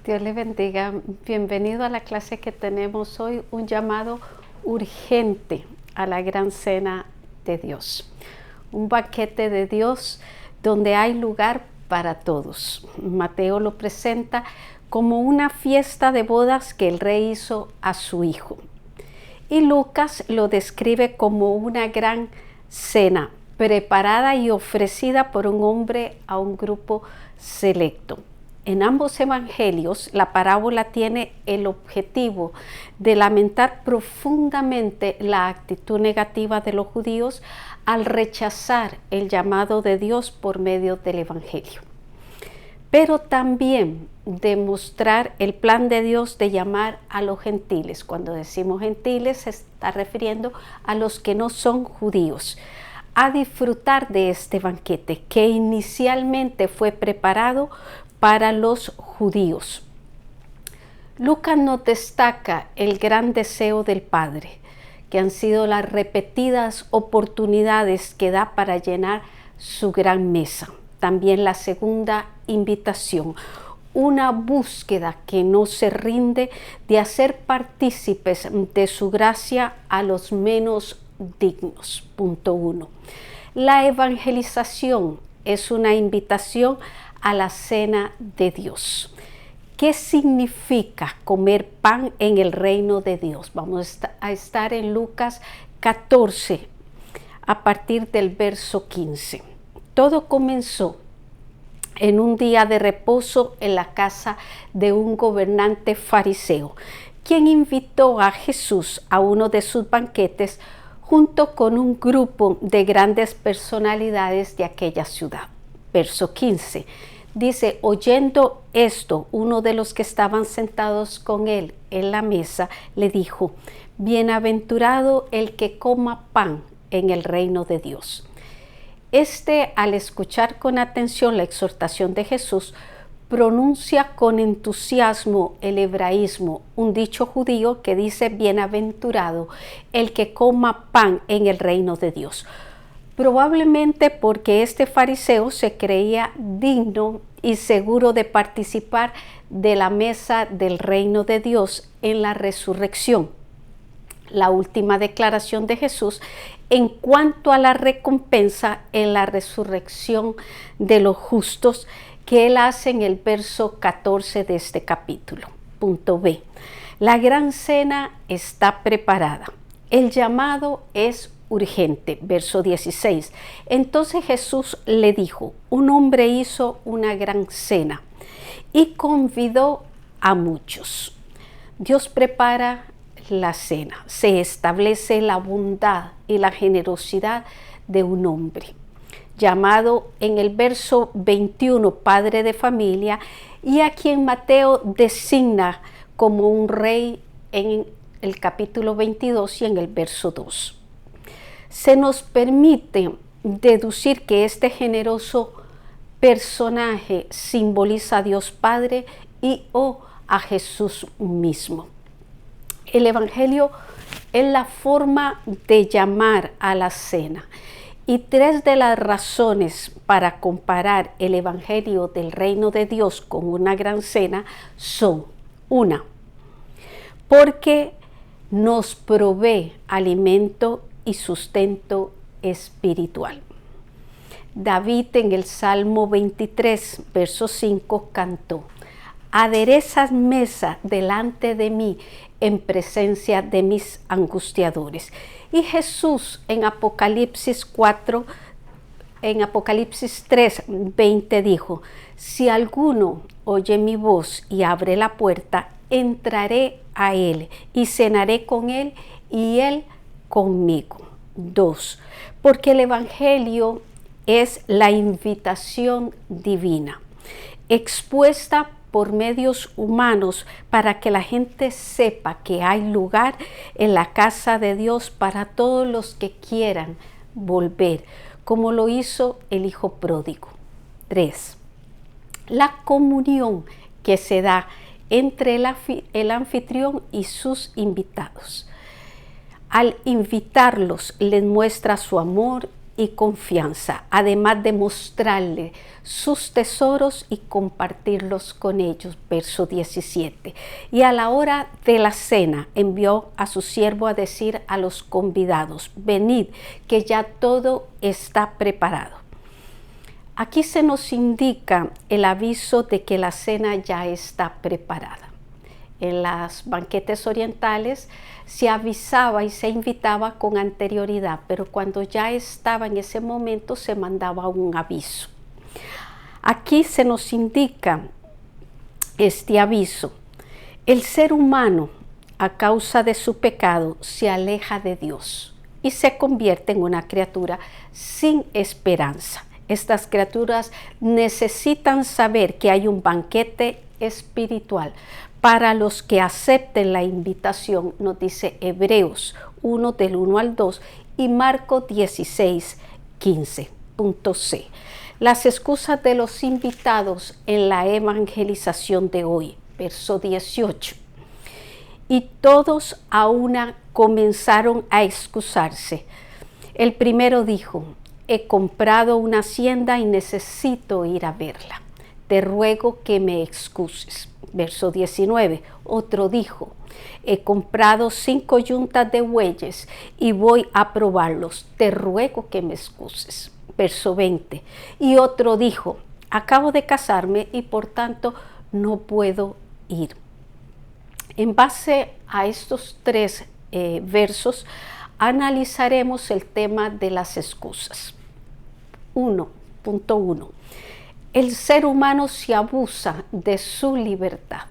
Dios le bendiga. Bienvenido a la clase que tenemos hoy, un llamado urgente a la gran cena de Dios. Un banquete de Dios donde hay lugar para todos. Mateo lo presenta como una fiesta de bodas que el rey hizo a su hijo. Y Lucas lo describe como una gran cena preparada y ofrecida por un hombre a un grupo selecto. En ambos evangelios, la parábola tiene el objetivo de lamentar profundamente la actitud negativa de los judíos al rechazar el llamado de Dios por medio del evangelio. Pero también demostrar el plan de Dios de llamar a los gentiles. Cuando decimos gentiles, se está refiriendo a los que no son judíos, a disfrutar de este banquete que inicialmente fue preparado para los judíos. Lucas nos destaca el gran deseo del Padre, que han sido las repetidas oportunidades que da para llenar su gran mesa. También la segunda invitación, una búsqueda que no se rinde de hacer partícipes de su gracia a los menos dignos. Punto 1. La evangelización es una invitación a la cena de Dios. ¿Qué significa comer pan en el reino de Dios? Vamos a estar en Lucas 14, a partir del verso 15. Todo comenzó en un día de reposo en la casa de un gobernante fariseo, quien invitó a Jesús a uno de sus banquetes junto con un grupo de grandes personalidades de aquella ciudad. Verso 15 dice: oyendo esto, uno de los que estaban sentados con él en la mesa le dijo: bienaventurado el que coma pan en el reino de Dios. Al escuchar con atención la exhortación de Jesús, pronuncia con entusiasmo el hebraísmo, un dicho judío que dice: bienaventurado el que coma pan en el reino de Dios. Probablemente porque este fariseo se creía digno y seguro de participar de la mesa del reino de Dios en la resurrección. La última declaración de Jesús en cuanto a la recompensa en la resurrección de los justos que él hace en el verso 14 de este capítulo. Punto B. La gran cena está preparada. El llamado es urgente. Verso 16. Entonces Jesús le dijo: un hombre hizo una gran cena y convidó a muchos. Dios prepara la cena, se establece la bondad y la generosidad de un hombre, llamado en el verso 21 padre de familia, y a quien Mateo designa como un rey en el capítulo 22 y en el verso 2. Se nos permite deducir que este generoso personaje simboliza a Dios Padre y o a Jesús mismo. El Evangelio es la forma de llamar a la cena, y tres de las razones para comparar el Evangelio del reino de Dios con una gran cena son: una, porque nos provee alimento y sustento espiritual. David en el Salmo 23, verso 5 cantó: aderezas mesa delante de mí en presencia de mis angustiadores. Y Jesús en Apocalipsis 3, 20 dijo: si alguno oye mi voz y abre la puerta, entraré a él y cenaré con él y él conmigo. 2. Porque el Evangelio es la invitación divina, expuesta por medios humanos para que la gente sepa que hay lugar en la casa de Dios para todos los que quieran volver, como lo hizo el hijo pródigo. 3. La comunión que se da entre el anfitrión y sus invitados. Al invitarlos, les muestra su amor y confianza, además de mostrarle sus tesoros y compartirlos con ellos. Verso 17. Y a la hora de la cena envió a su siervo a decir a los convidados: venid, que ya todo está preparado. Aquí se nos indica el aviso de que la cena ya está preparada. En los banquetes orientales se avisaba y se invitaba con anterioridad, pero cuando ya estaba en ese momento se mandaba un aviso. Aquí se nos indica este aviso. El ser humano, a causa de su pecado, se aleja de Dios y se convierte en una criatura sin esperanza. Estas criaturas necesitan saber que hay un banquete espiritual para los que acepten la invitación, nos dice Hebreos 1 del 1 al 2 y Marcos 16, 15. Punto C. Las excusas de los invitados en la evangelización de hoy. Verso 18. Y todos a una comenzaron a excusarse. El primero dijo: he comprado una hacienda y necesito ir a verla. Te ruego que me excuses. Verso 19. Otro dijo: he comprado 5 yuntas de bueyes y voy a probarlos. Te ruego que me excuses. Verso 20. Y otro dijo: acabo de casarme y por tanto no puedo ir. En base a estos 3 versos, analizaremos el tema de las excusas. 1.1. El ser humano se abusa de su libertad.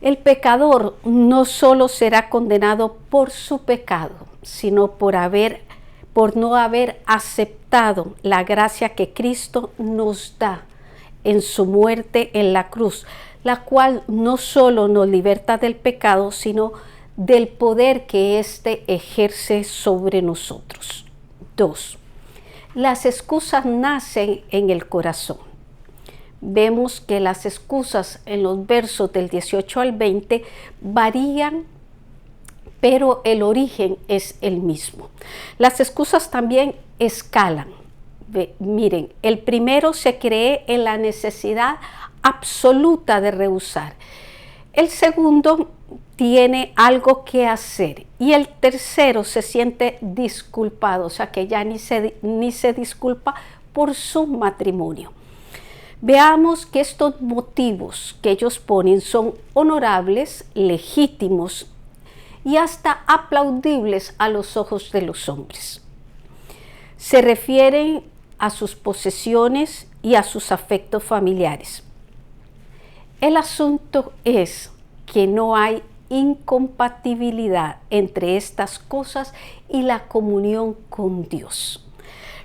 El pecador no solo será condenado por su pecado, sino por no haber aceptado la gracia que Cristo nos da en su muerte en la cruz, la cual no solo nos liberta del pecado, sino del poder que éste ejerce sobre nosotros. 2. Las excusas nacen en el corazón. Vemos que las excusas en los versos del 18 al 20 varían, pero el origen es el mismo. Las excusas también escalan. Miren, el primero se cree en la necesidad absoluta de rehusar. El segundo tiene algo que hacer y el tercero se siente disculpado, o sea que ya ni se disculpa por su matrimonio. Veamos que estos motivos que ellos ponen son honorables, legítimos y hasta aplaudibles a los ojos de los hombres. Se refieren a sus posesiones y a sus afectos familiares. El asunto es que no hay incompatibilidad entre estas cosas y la comunión con Dios,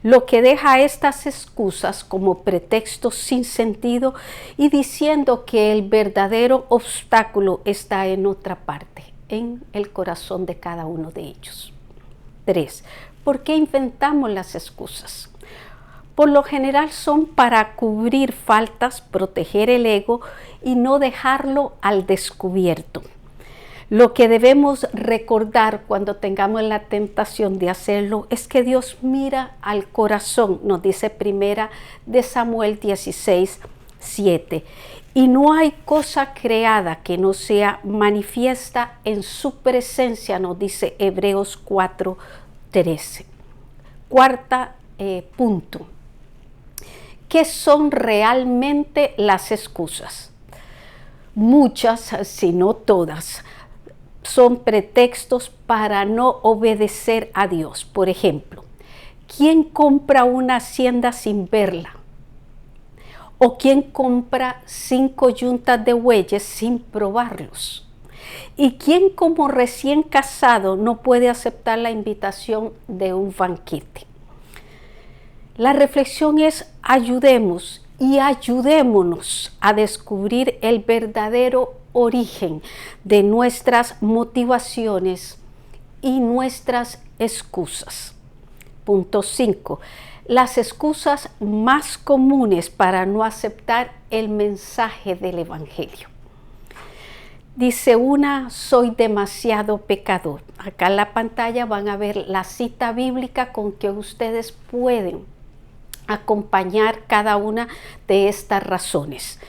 lo que deja estas excusas como pretextos sin sentido y diciendo que el verdadero obstáculo está en otra parte, en el corazón de cada uno de ellos. 3. ¿Por qué inventamos las excusas? Por lo general son para cubrir faltas, proteger el ego y no dejarlo al descubierto. Lo que debemos recordar cuando tengamos la tentación de hacerlo es que Dios mira al corazón, nos dice primera de Samuel 16, 7. Y no hay cosa creada que no sea manifiesta en su presencia, nos dice Hebreos 4, 13. Cuarta punto. ¿Qué son realmente las excusas? Muchas, si no todas, son pretextos para no obedecer a Dios. Por ejemplo, ¿quién compra una hacienda sin verla? ¿O quién compra 5 yuntas de bueyes sin probarlos? ¿Y quién como recién casado no puede aceptar la invitación de un banquete? La reflexión es: ayudemos y ayudémonos a descubrir el verdadero origen de nuestras motivaciones y nuestras excusas. Punto 5. Las excusas más comunes para no aceptar el mensaje del Evangelio. Dice una, soy demasiado pecador. Acá en la pantalla van a ver la cita bíblica con que ustedes pueden acompañar cada una de estas razones.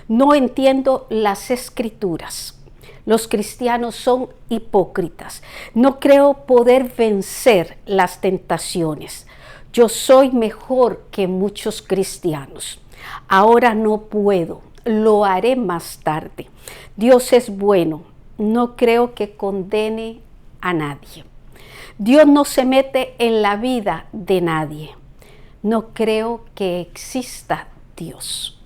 No entiendo las escrituras. Los cristianos son hipócritas. No creo poder vencer las tentaciones. Yo soy mejor que muchos cristianos. Ahora no puedo. Lo haré más tarde. Dios es bueno. No creo que condene a nadie. Dios no se mete en la vida de nadie. No creo que exista Dios.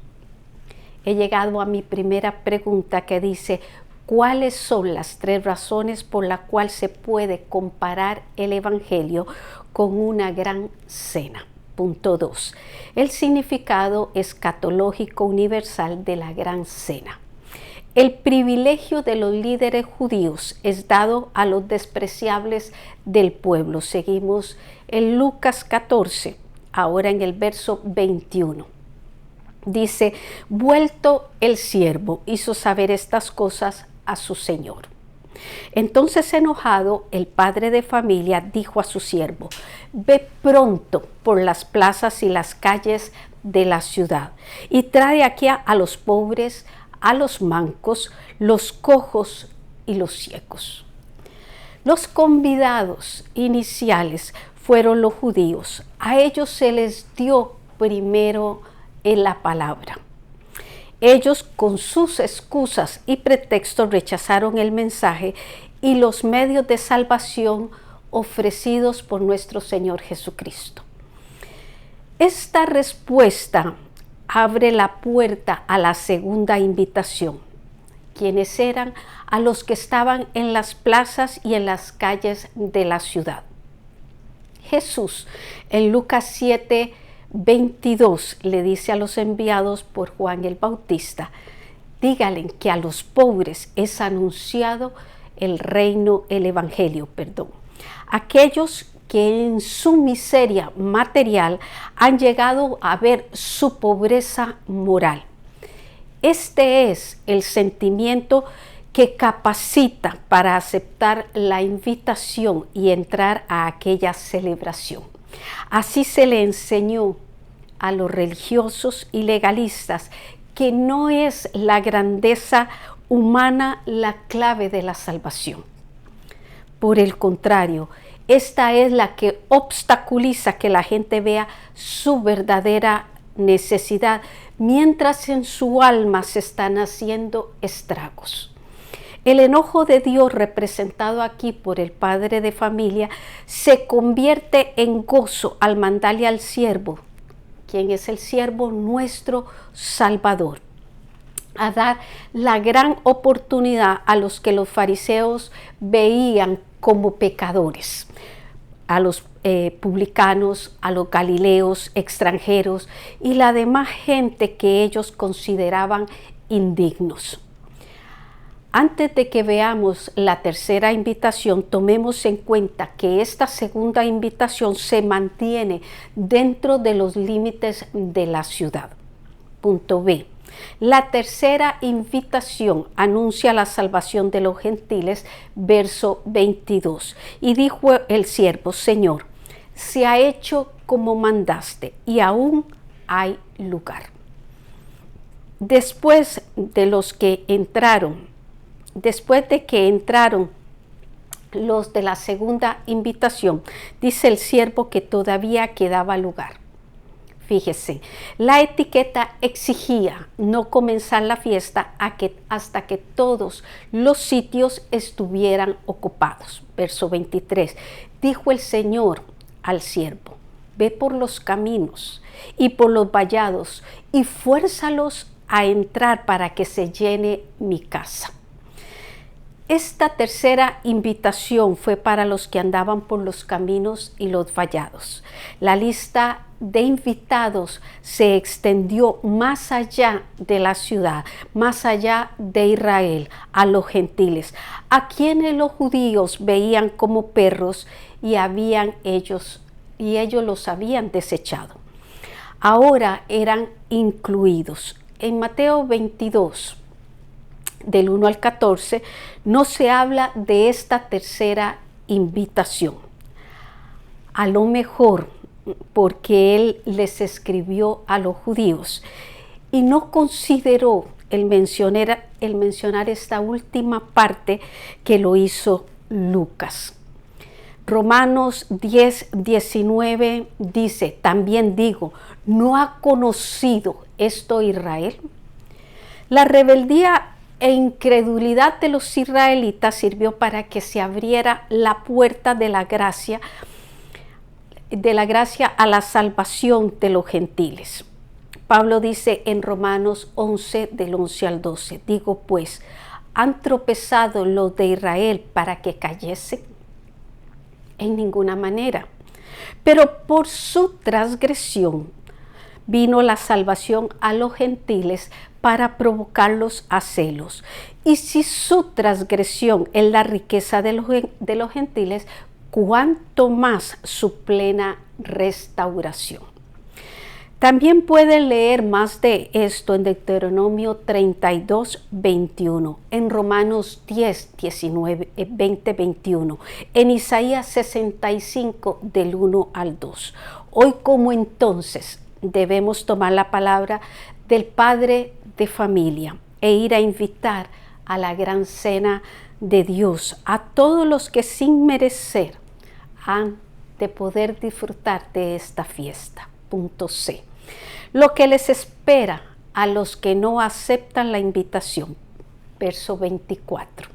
He llegado a mi primera pregunta que dice, ¿cuáles son las 3 razones por las cuales se puede comparar el Evangelio con una gran cena? Punto 2. El significado escatológico universal de la gran cena. El privilegio de los líderes judíos es dado a los despreciables del pueblo. Seguimos en Lucas 14, ahora en el verso 21. Dice, vuelto el siervo, hizo saber estas cosas a su señor. Entonces, enojado, el padre de familia dijo a su siervo, ve pronto por las plazas y las calles de la ciudad y trae aquí a los pobres, a los mancos, los cojos y los ciegos. Los convidados iniciales fueron los judíos. A ellos se les dio primero en la palabra. Ellos con sus excusas y pretextos rechazaron el mensaje y los medios de salvación ofrecidos por nuestro Señor Jesucristo. Esta respuesta abre la puerta a la segunda invitación, quienes eran a los que estaban en las plazas y en las calles de la ciudad. Jesús en Lucas 7, 22 le dice a los enviados por Juan el Bautista, díganle que a los pobres es anunciado el evangelio, aquellos que en su miseria material han llegado a ver su pobreza moral. Este es el sentimiento que capacita para aceptar la invitación y entrar a aquella celebración. Así se le enseñó a los religiosos y legalistas que no es la grandeza humana la clave de la salvación. Por el contrario, esta es la que obstaculiza que la gente vea su verdadera necesidad, mientras en su alma se están haciendo estragos. El enojo de Dios representado aquí por el padre de familia se convierte en gozo al mandarle al siervo, quien es el siervo nuestro Salvador, a dar la gran oportunidad a los que los fariseos veían como pecadores, a los publicanos, a los galileos, extranjeros y la demás gente que ellos consideraban indignos. Antes de que veamos la tercera invitación, tomemos en cuenta que esta segunda invitación se mantiene dentro de los límites de la ciudad. Punto B. La tercera invitación anuncia la salvación de los gentiles, verso 22. Y dijo el siervo, Señor, se ha hecho como mandaste y aún hay lugar. Después de que entraron los de la segunda invitación, dice el siervo que todavía quedaba lugar. Fíjese, la etiqueta exigía no comenzar la fiesta hasta que todos los sitios estuvieran ocupados. Verso 23, dijo el Señor al siervo, ve por los caminos y por los vallados y fuérzalos a entrar para que se llene mi casa. Esta tercera invitación fue para los que andaban por los caminos y los vallados. La lista de invitados se extendió más allá de la ciudad, más allá de Israel, a los gentiles, a quienes los judíos veían como perros y ellos los habían desechado. Ahora eran incluidos. En Mateo 22, del 1 al 14, no se habla de esta tercera invitación. A lo mejor porque él les escribió a los judíos y no consideró el mencionar esta última parte que lo hizo Lucas. Romanos 10, 19 dice, también digo, ¿no ha conocido esto Israel? La rebeldía e incredulidad de los israelitas sirvió para que se abriera la puerta de la gracia a la salvación de los gentiles. Pablo dice en Romanos 11, del 11 al 12, digo pues, ¿han tropezado los de Israel para que cayesen? En ninguna manera. Pero por su transgresión vino la salvación a los gentiles para provocarlos a celos. Y si su transgresión es la riqueza de los gentiles, cuánto más su plena restauración. También pueden leer más de esto en Deuteronomio 32, 21, en Romanos 10, 19, 20, 21, en Isaías 65, del 1 al 2. Hoy como entonces debemos tomar la palabra del padre de familia e ir a invitar a la gran cena de Dios a todos los que sin merecer han de poder disfrutar de esta fiesta. Punto C. Lo que les espera a los que no aceptan la invitación. Verso 24.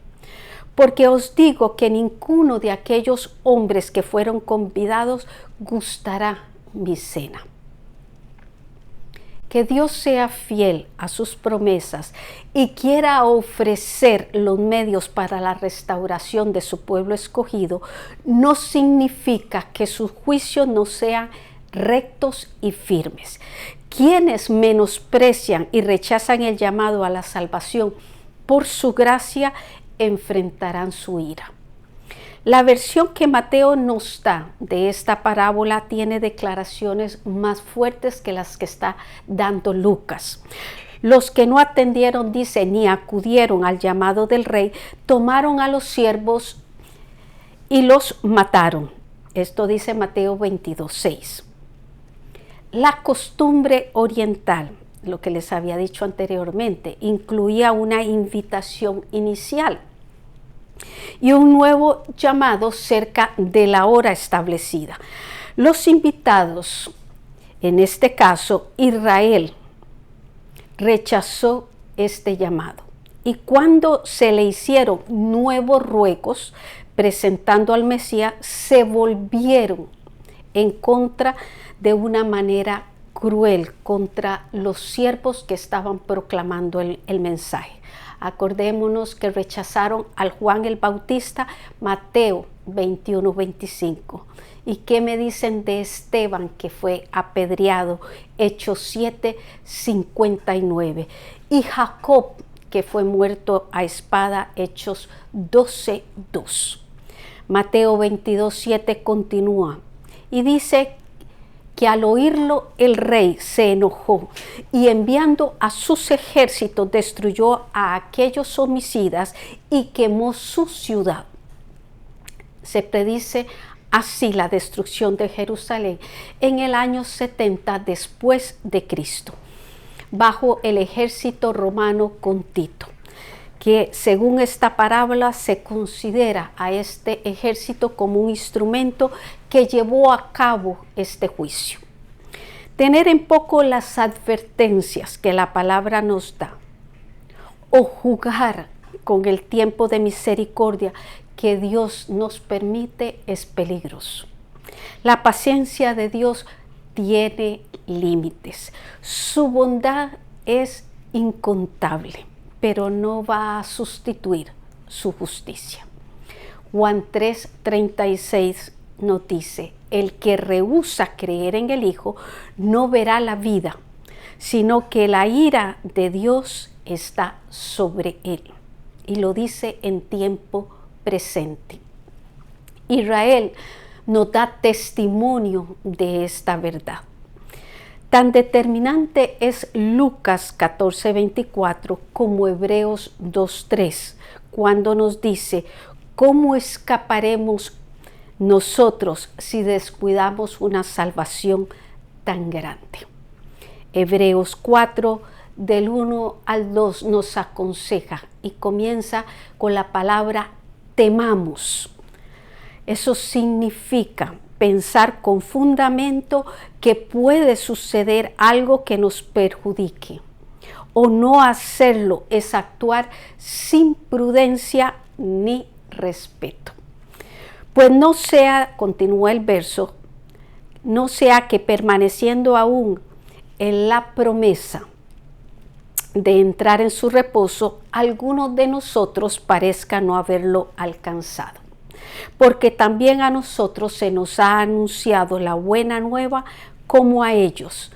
Porque os digo que ninguno de aquellos hombres que fueron convidados gustará mi cena. Que Dios sea fiel a sus promesas y quiera ofrecer los medios para la restauración de su pueblo escogido, no significa que sus juicios no sean rectos y firmes. Quienes menosprecian y rechazan el llamado a la salvación por su gracia enfrentarán su ira. La versión que Mateo nos da de esta parábola tiene declaraciones más fuertes que las que está dando Lucas. Los que no atendieron, dice, ni acudieron al llamado del rey, tomaron a los siervos y los mataron. Esto dice Mateo 22, 6. La costumbre oriental, lo que les había dicho anteriormente, incluía una invitación inicial y un nuevo llamado cerca de la hora establecida. Los invitados, en este caso Israel, rechazó este llamado. Y cuando se le hicieron nuevos ruegos presentando al Mesías, se volvieron en contra de una manera cruel contra los siervos que estaban proclamando el mensaje. Acordémonos que rechazaron al Juan el Bautista, Mateo 21, 25. ¿Y qué me dicen de Esteban, que fue apedreado? Hechos 7, 59. Y Jacob, que fue muerto a espada, Hechos 12, 2. Mateo 22, 7 continúa y dice que al oírlo el rey se enojó y enviando a sus ejércitos destruyó a aquellos homicidas y quemó su ciudad. Se predice así la destrucción de Jerusalén en el año 70 después de Cristo, bajo el ejército romano con Tito, que según esta parábola se considera a este ejército como un instrumento que llevó a cabo este juicio. Tener en poco las advertencias que la palabra nos da, o jugar con el tiempo de misericordia que Dios nos permite es peligroso. La paciencia de Dios tiene límites. Su bondad es incontable, pero no va a sustituir su justicia. Juan 3:36 nos dice, el que rehúsa creer en el Hijo no verá la vida, sino que la ira de Dios está sobre él. Y lo dice en tiempo presente. Israel nos da testimonio de esta verdad. Tan determinante es Lucas 14:24 como Hebreos 2:3, cuando nos dice, ¿cómo escaparemos nosotros si descuidamos una salvación tan grande? Hebreos 4, del 1 al 2 nos aconseja y comienza con la palabra temamos. Eso significa pensar con fundamento que puede suceder algo que nos perjudique. O no hacerlo es actuar sin prudencia ni respeto. Pues no sea, continúa el verso, no sea que permaneciendo aún en la promesa de entrar en su reposo, algunos de nosotros parezca no haberlo alcanzado. Porque también a nosotros se nos ha anunciado la buena nueva como a ellos,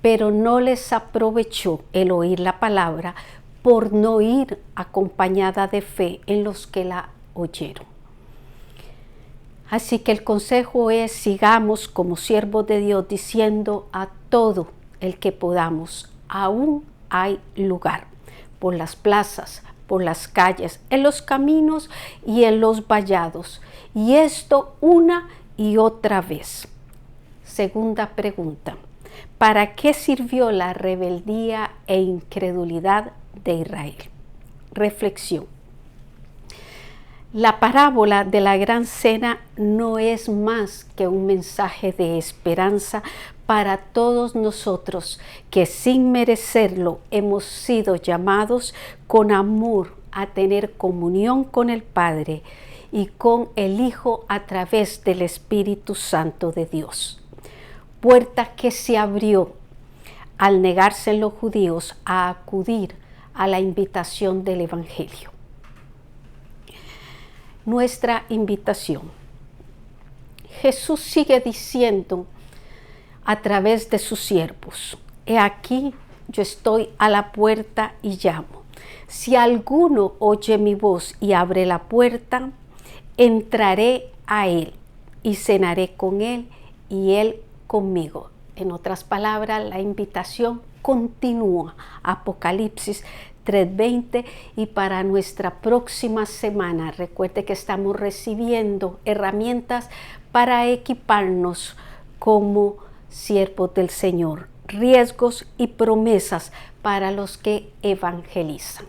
pero no les aprovechó el oír la palabra por no ir acompañada de fe en los que la oyeron. Así que el consejo es: sigamos como siervos de Dios diciendo a todo el que podamos, aún hay lugar, por las plazas, por las calles, en los caminos y en los vallados. Y esto una y otra vez. Segunda pregunta: ¿para qué sirvió la rebeldía e incredulidad de Israel? Reflexión. La parábola de la gran cena no es más que un mensaje de esperanza para todos nosotros que sin merecerlo hemos sido llamados con amor a tener comunión con el Padre y con el Hijo a través del Espíritu Santo de Dios. Puerta que se abrió al negarse los judíos a acudir a la invitación del Evangelio. Nuestra invitación. Jesús sigue diciendo a través de sus siervos: he aquí, yo estoy a la puerta y llamo. Si alguno oye mi voz y abre la puerta, entraré a él y cenaré con él y él conmigo. En otras palabras, la invitación continúa. Apocalipsis 3:20. Y para nuestra próxima semana, recuerde que estamos recibiendo herramientas para equiparnos como siervos del Señor, riesgos y promesas para los que evangelizan.